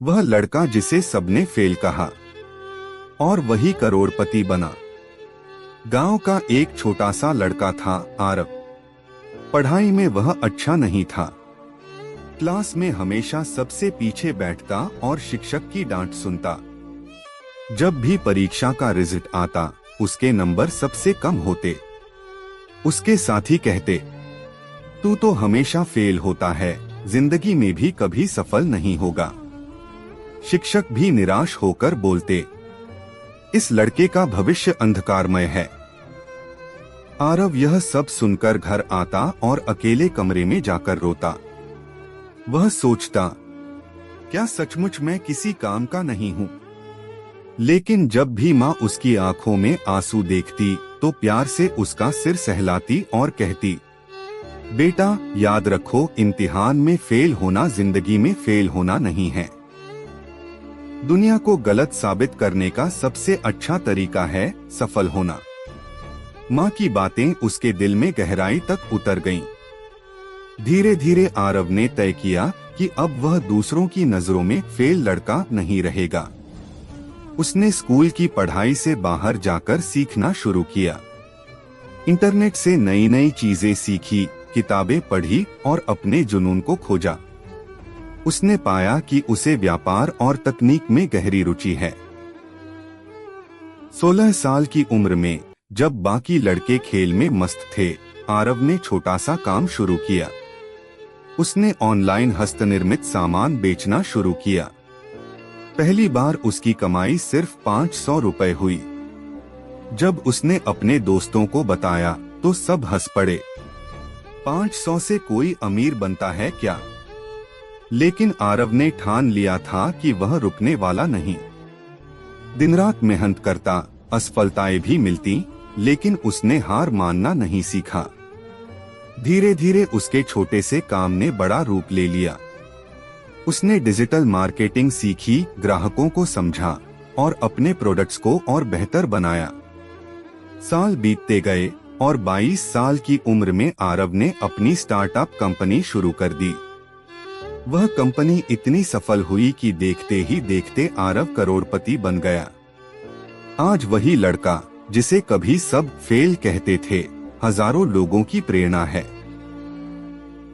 वह लड़का जिसे सबने फेल कहा और वही करोड़पति बना। गांव का एक छोटा सा लड़का था आरव। पढ़ाई में वह अच्छा नहीं था। क्लास में हमेशा सबसे पीछे बैठता और शिक्षक की डांट सुनता। जब भी परीक्षा का रिजल्ट आता उसके नंबर सबसे कम होते। उसके साथी कहते, तू तो हमेशा फेल होता है, जिंदगी में भी कभी सफल नहीं होगा। शिक्षक भी निराश होकर बोलते, इस लड़के का भविष्य अंधकारमय है। आरव यह सब सुनकर घर आता और अकेले कमरे में जाकर रोता। वह सोचता, क्या सचमुच मैं किसी काम का नहीं हूँ? लेकिन जब भी माँ उसकी आंखों में आंसू देखती तो प्यार से उसका सिर सहलाती और कहती, बेटा याद रखो, इम्तिहान में फेल होना जिंदगी में फेल होना नहीं है। दुनिया को गलत साबित करने का सबसे अच्छा तरीका है सफल होना। माँ की बातें उसके दिल में गहराई तक उतर गईं। धीरे धीरे आरव ने तय किया कि अब वह दूसरों की नजरों में फेल लड़का नहीं रहेगा। उसने स्कूल की पढ़ाई से बाहर जाकर सीखना शुरू किया। इंटरनेट से नई नई चीजें सीखी, किताबें पढ़ी और अपने जुनून को खोजा। उसने पाया कि उसे व्यापार और तकनीक में गहरी रुचि है। 16 साल की उम्र में जब बाकी लड़के खेल में मस्त थे, आरव ने छोटा सा काम शुरू किया। उसने ऑनलाइन हस्तनिर्मित सामान बेचना शुरू किया। पहली बार उसकी कमाई सिर्फ 500 रुपए हुई। जब उसने अपने दोस्तों को बताया तो सब हंस पड़े। 500 से कोई अमीर बनता है क्या? लेकिन आरव ने ठान लिया था कि वह रुकने वाला नहीं। दिन रात मेहनत करता, असफलताएं भी मिलती, लेकिन उसने हार मानना नहीं सीखा। धीरे धीरे उसके छोटे से काम ने बड़ा रूप ले लिया। उसने डिजिटल मार्केटिंग सीखी, ग्राहकों को समझा और अपने प्रोडक्ट्स को और बेहतर बनाया। साल बीतते गए और 22 साल की उम्र में आरव ने अपनी स्टार्टअप कंपनी शुरू कर दी। वह कंपनी इतनी सफल हुई कि देखते ही देखते आरव करोड़पति बन गया। आज वही लड़का जिसे कभी सब फेल कहते थे, हजारों लोगों की प्रेरणा है।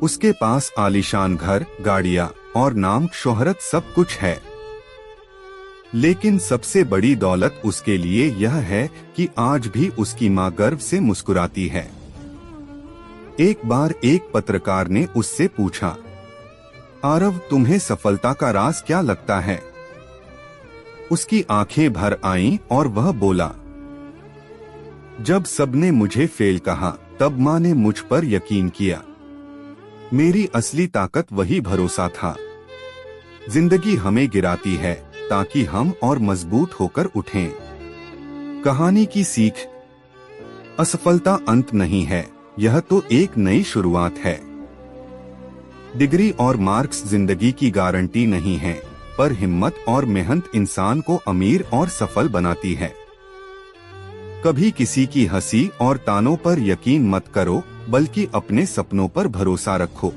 उसके पास आलीशान घर, गाड़ियां और नाम शोहरत सब कुछ है। लेकिन सबसे बड़ी दौलत उसके लिए यह है कि आज भी उसकी माँ गर्व से मुस्कुराती है। एक बार एक पत्रकार ने उससे पूछा, आरव तुम्हें सफलता का राज क्या लगता है? उसकी आंखें भर आईं और वह बोला, जब सबने मुझे फेल कहा तब माँ ने मुझ पर यकीन किया। मेरी असली ताकत वही भरोसा था। जिंदगी हमें गिराती है ताकि हम और मजबूत होकर उठें। कहानी की सीख, असफलता अंत नहीं है, यह तो एक नई शुरुआत है। डिग्री और मार्क्स जिंदगी की गारंटी नहीं है, पर हिम्मत और मेहनत इंसान को अमीर और सफल बनाती है। कभी किसी की हंसी और तानों पर यकीन मत करो, बल्कि अपने सपनों पर भरोसा रखो।